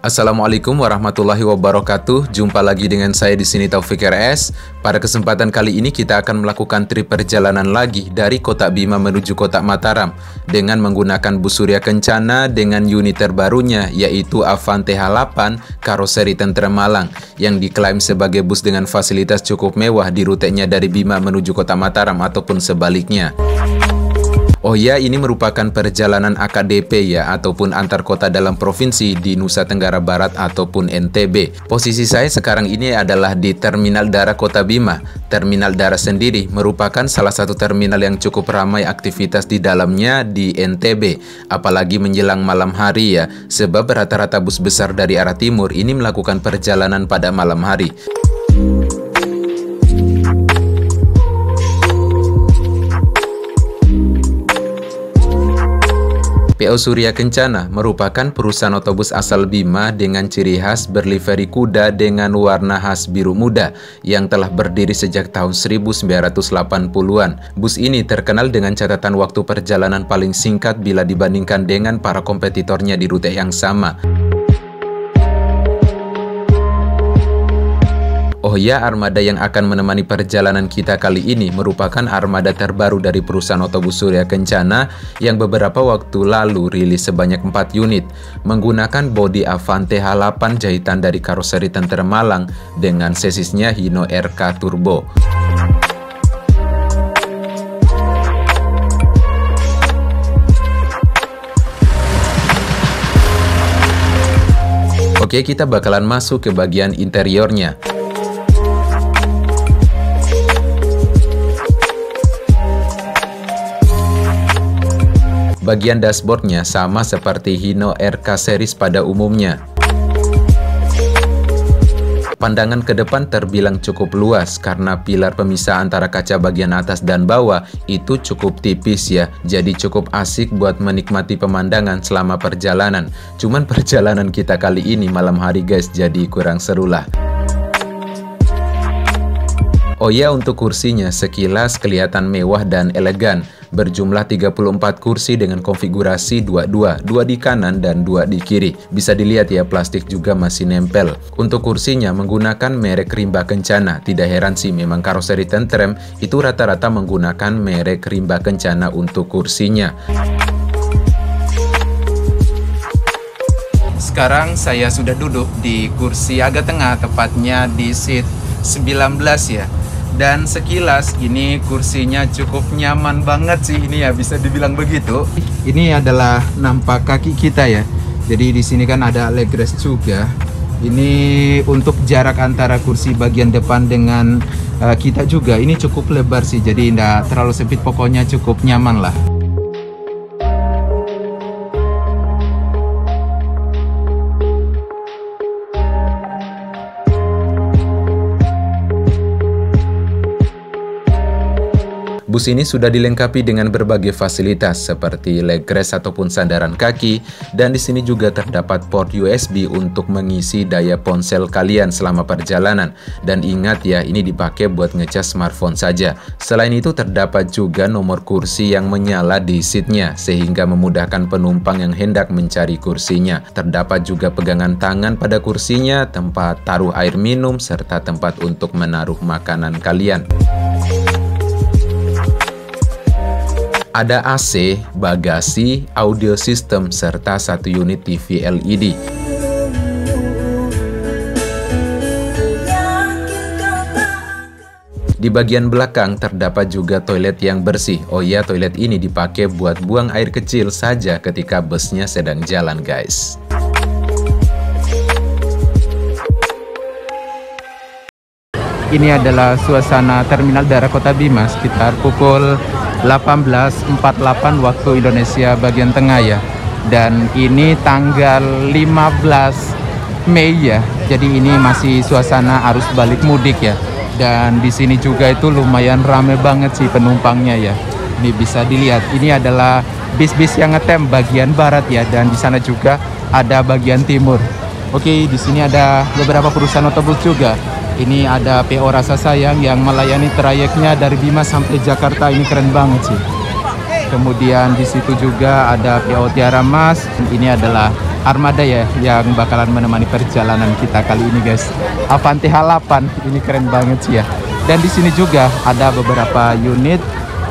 Assalamualaikum warahmatullahi wabarakatuh. Jumpa lagi dengan saya di sini Taufik RS. Pada kesempatan kali ini kita akan melakukan trip perjalanan lagi dari Kota Bima menuju Kota Mataram dengan menggunakan bus Surya Kencana dengan unit terbarunya yaitu Avante H8 karoseri Tentrem Malang yang diklaim sebagai bus dengan fasilitas cukup mewah di rutenya dari Bima menuju Kota Mataram ataupun sebaliknya. Oh ya, ini merupakan perjalanan AKDP ya, ataupun antar kota dalam provinsi di Nusa Tenggara Barat ataupun NTB. Posisi saya sekarang ini adalah di Terminal Dara Kota Bima. Terminal Dara sendiri merupakan salah satu terminal yang cukup ramai aktivitas di dalamnya di NTB. Apalagi menjelang malam hari ya, sebab rata-rata bus besar dari arah timur ini melakukan perjalanan pada malam hari. PO Surya Kencana merupakan perusahaan otobus asal Bima dengan ciri khas berlivery kuda dengan warna khas biru muda yang telah berdiri sejak tahun 1980-an. Bus ini terkenal dengan catatan waktu perjalanan paling singkat bila dibandingkan dengan para kompetitornya di rute yang sama. Oh ya, armada yang akan menemani perjalanan kita kali ini merupakan armada terbaru dari perusahaan otobus Surya Kencana yang beberapa waktu lalu rilis sebanyak 4 unit menggunakan bodi Avante H8 jahitan dari karoseri Tentrem Malang dengan sesisnya Hino RK Turbo. Oke, kita bakalan masuk ke bagian interiornya. Bagian dashboardnya sama seperti Hino RK series pada umumnya. Pandangan ke depan terbilang cukup luas karena pilar pemisah antara kaca bagian atas dan bawah itu cukup tipis ya. Jadi cukup asik buat menikmati pemandangan selama perjalanan. Cuman perjalanan kita kali ini malam hari guys, jadi kurang seru lah. Oh ya, untuk kursinya sekilas kelihatan mewah dan elegan. Berjumlah 34 kursi dengan konfigurasi 2 di kanan dan 2 di kiri. Bisa dilihat ya, plastik juga masih nempel. Untuk kursinya menggunakan merek Rimba Kencana. Tidak heran sih, memang karoseri Tentrem itu rata-rata menggunakan merek Rimba Kencana untuk kursinya. Sekarang saya sudah duduk di kursi agak tengah, tepatnya di seat 19 ya. Dan sekilas ini kursinya cukup nyaman banget sih ini ya, bisa dibilang begitu. Ini adalah nampak kaki kita ya. Jadi di sini kan ada leg rest juga. Ini untuk jarak antara kursi bagian depan dengan kita juga ini cukup lebar sih. Jadi tidak terlalu sempit, pokoknya cukup nyaman lah. Bus ini sudah dilengkapi dengan berbagai fasilitas seperti leg rest ataupun sandaran kaki, dan di sini juga terdapat port USB untuk mengisi daya ponsel kalian selama perjalanan. Dan ingat ya, ini dipakai buat ngecas smartphone saja. Selain itu terdapat juga nomor kursi yang menyala di seatnya sehingga memudahkan penumpang yang hendak mencari kursinya. Terdapat juga pegangan tangan pada kursinya, tempat taruh air minum, serta tempat untuk menaruh makanan kalian. Ada AC, bagasi, audio system, serta 1 unit TV LED. Di bagian belakang terdapat juga toilet yang bersih. Oh ya, toilet ini dipakai buat buang air kecil saja ketika busnya sedang jalan guys. Ini adalah suasana Terminal Dara Kota Bima sekitar pukul 18.48 waktu Indonesia bagian tengah ya. Dan ini tanggal 15 Mei ya. Jadi ini masih suasana arus balik mudik ya. Dan di sini juga itu lumayan rame banget sih penumpangnya ya. Ini bisa dilihat, ini adalah bis-bis yang ngetem bagian barat ya, dan di sana juga ada bagian timur. Oke, di sini ada beberapa perusahaan otobus juga. Ini ada PO Rasa Sayang yang melayani trayeknya dari Bima sampai Jakarta. Ini keren banget sih. Kemudian di situ juga ada PO Tiara Mas. Ini adalah armada ya yang bakalan menemani perjalanan kita kali ini guys. Avanti H8, ini keren banget sih ya. Dan di sini juga ada beberapa unit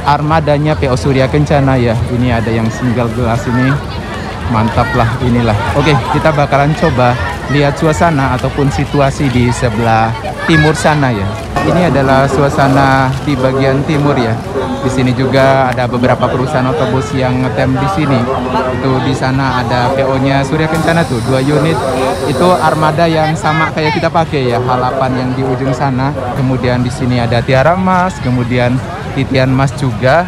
armadanya PO Surya Kencana ya. Ini ada yang single glass ini. Mantap lah inilah. Oke, kita bakalan coba lihat suasana ataupun situasi di sebelah timur sana ya. Ini adalah suasana di bagian timur ya. Di sini juga ada beberapa perusahaan otobus yang ngetem di sini. Itu di sana ada PO-nya Surya Kencana tuh, 2 unit. Itu armada yang sama kayak kita pakai ya, H8 yang di ujung sana. Kemudian di sini ada Tiara Mas, kemudian Titian Mas juga.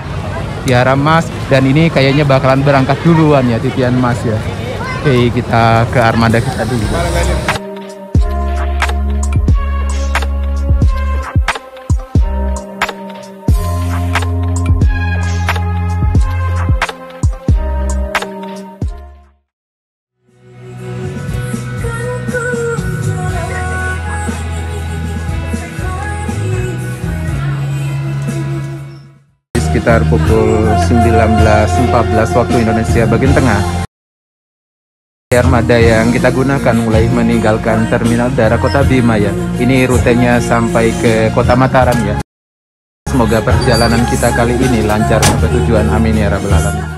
Tiara Mas, dan ini kayaknya bakalan berangkat duluan ya Titian Mas ya. Oke, kita ke armada kita dulu. Sekitar pukul 19.14 waktu Indonesia bagian tengah. Armada yang kita gunakan mulai meninggalkan terminal daerah Kota Bima ya. Ini rutenya sampai ke Kota Mataram ya. Semoga perjalanan kita kali ini lancar sampai tujuan. Amin ya rabbal alamin.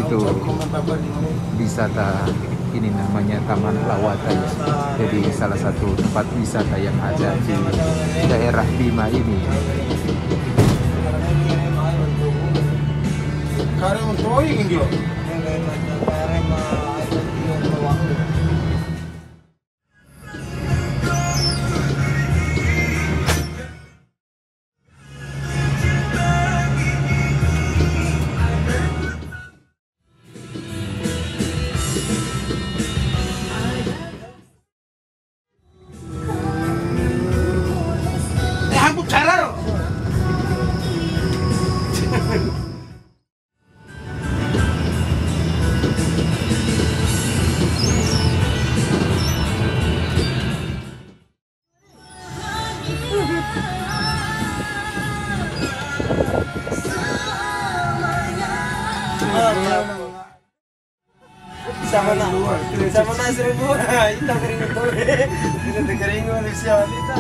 Itu wisata, ini namanya Taman Lawata ya. Jadi salah satu tempat wisata yang ada di daerah Bima ini. Sama na 1,000 ita kering itu ini kering oleh siapa kita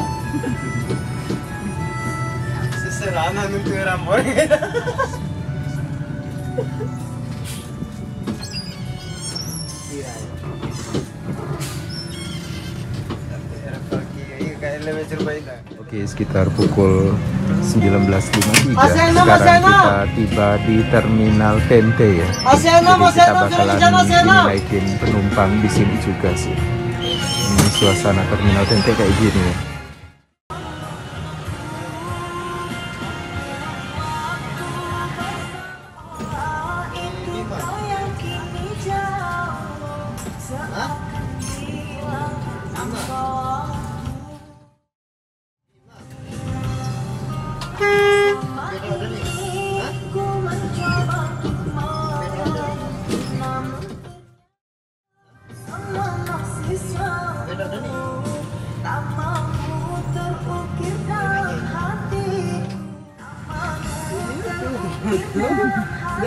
seselana nuntu ramor Oke, sekitar pukul 19.53 sekarang kita tiba di terminal Tente ya. Jadi kita bakalan dinaikin penumpang di sini juga sih. Ini suasana terminal Tente kayak gini ya.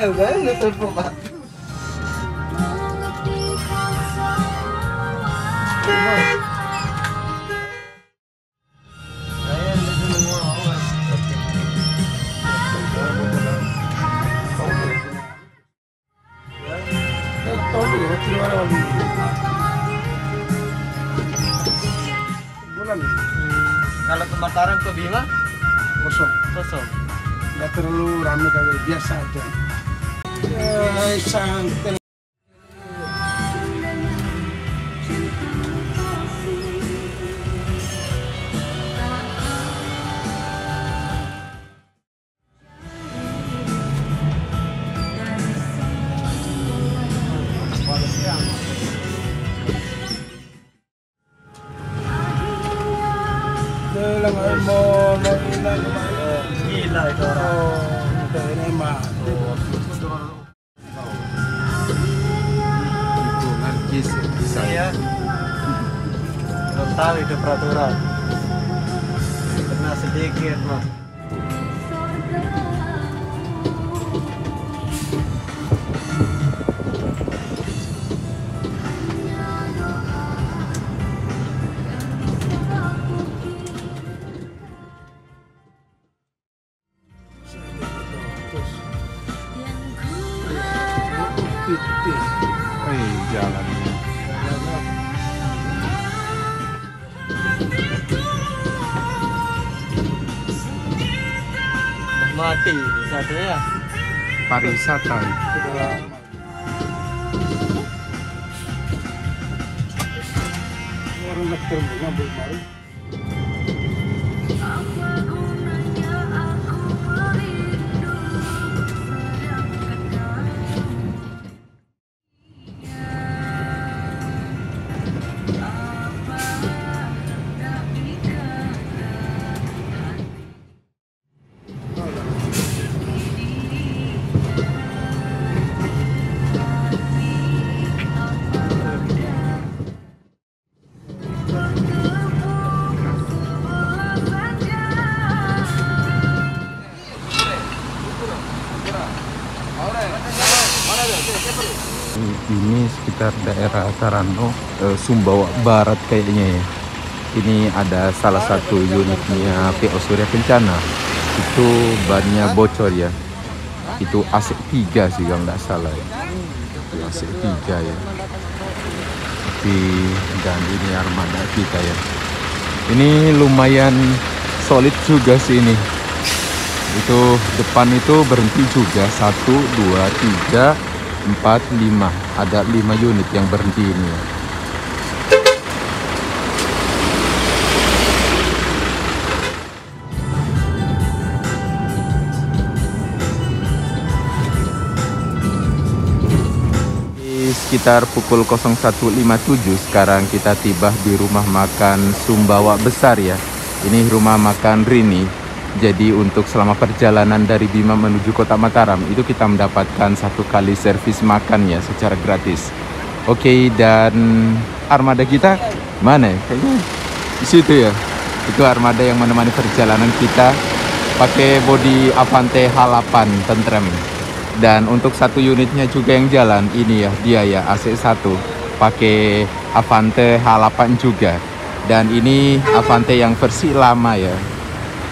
Ya udah, lu telepon Pak. Kalau ke Mataram ke Bima kosong. Nggak terlalu ramai kayak biasa aja. Cantik. Gila itu orang. Ini mah. Saya belum tahu itu peraturan. Kena sedikit mah. Jalannya. Mati satunya. Pariwisata. Orang lekter ngambil baru. Ini sekitar daerah Sarano, Sumbawa Barat kayaknya ya. Ini ada salah satu unitnya PO Surya Kencana. Itu bannya bocor ya. Itu AC 3 sih kalau nggak salah ya. Itu AC 3 ya. Dan ini armada kita ya. Ini lumayan solid juga sih ini. Itu depan itu berhenti juga 1, 2, 3, 4, 5. Ada 5 unit yang berhenti ini ya. Sekitar pukul 01.57 sekarang kita tiba di rumah makan Sumbawa Besar ya. Ini rumah makan Rini. Jadi untuk selama perjalanan dari Bima menuju Kota Mataram itu kita mendapatkan 1 kali servis makan ya secara gratis. Oke, dan armada kita mana ya? Kayaknya di situ ya. Itu armada yang menemani perjalanan kita pakai bodi Avante H8 Tentrem. Dan untuk 1 unitnya juga yang jalan ini ya, dia ya AC1 pakai Avante H8 juga. Dan ini Avante yang versi lama ya.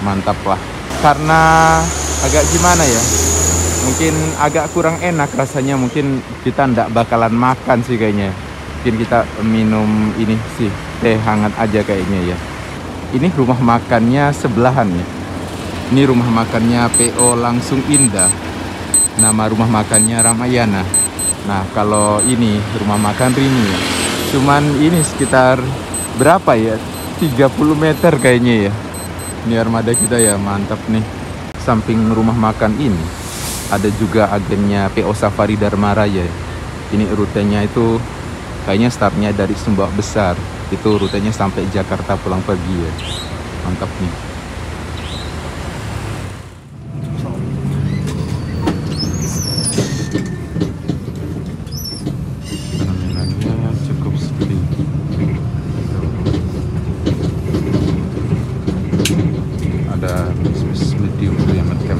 Mantap lah. Karena agak gimana ya, mungkin agak kurang enak rasanya, mungkin kita ndak bakalan makan sih kayaknya. Mungkin kita minum ini sih, teh hangat aja kayaknya ya. Ini rumah makannya sebelahan ya. Ini rumah makannya PO Langsung Indah. Nama rumah makannya Ramayana. Nah kalau ini rumah makan Rini ya. Cuman ini sekitar berapa ya, 30 meter kayaknya ya. Ini armada kita ya, mantap nih. Samping rumah makan ini ada juga agennya PO Safari Dharma Raya. Ini rutenya itu kayaknya startnya dari Sumbawa Besar. Itu rutenya sampai Jakarta pulang pergi ya. Mantap nih. Penampilannya cukup sepi. Ada medium diameter.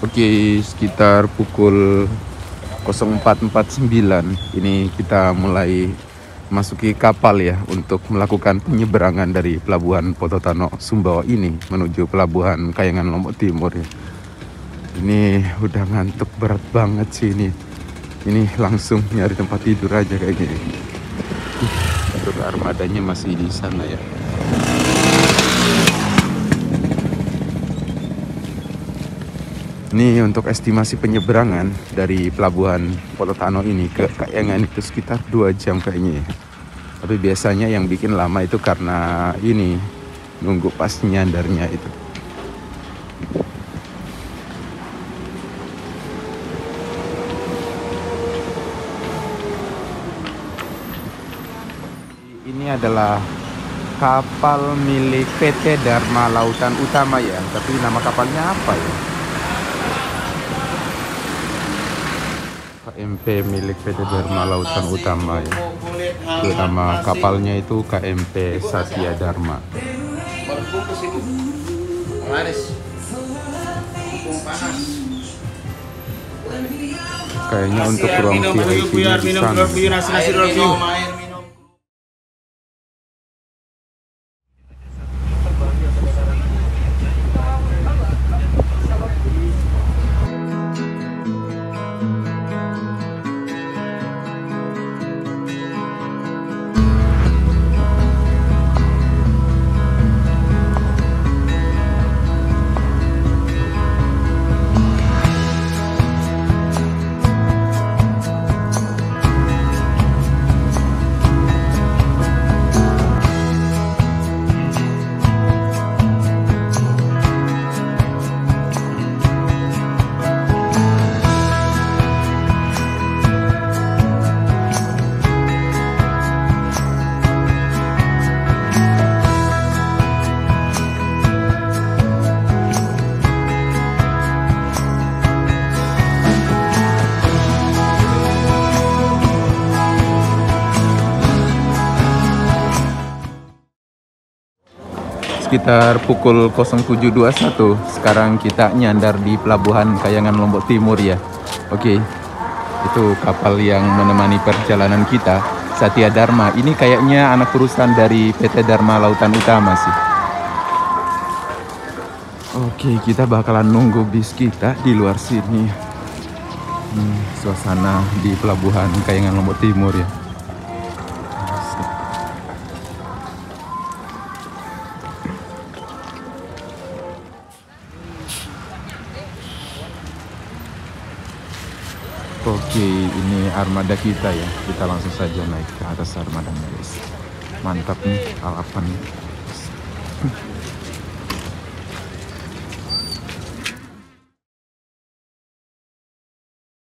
Oke, sekitar pukul 0449. Ini kita mulai masuki kapal ya untuk melakukan penyeberangan dari pelabuhan Pototano Sumbawa ini menuju pelabuhan Kayangan Lombok Timur ya. Ini udah ngantuk berat banget sih ini. Ini langsung nyari tempat tidur aja kayak gini. Armadanya masih di sana ya. Ini untuk estimasi penyeberangan dari pelabuhan Pototano ini ke Kayangan itu sekitar 2 jam kayaknya. Tapi biasanya yang bikin lama itu karena ini nunggu pas nyandarnya itu. Ini adalah kapal milik PT Dharma Lautan Utama ya. Tapi nama kapalnya apa ya? KMP milik PT Dharma Lautan Utama ya. Itu nama kapalnya itu KMP Satya Dharma. Kayaknya untuk ruang VIP-nya di sana. Sekitar pukul 07.21 sekarang kita nyandar di pelabuhan Kayangan Lombok Timur ya. Oke, itu kapal yang menemani perjalanan kita, Satya Dharma. Ini kayaknya anak perusahaan dari PT Dharma Lautan Utama sih. Oke, kita bakalan nunggu bis kita di luar sini. Suasana di pelabuhan Kayangan Lombok Timur ya. Oke, ini armada kita ya. Kita langsung saja naik ke atas armadanya guys. Mantap nih, Al-Afan.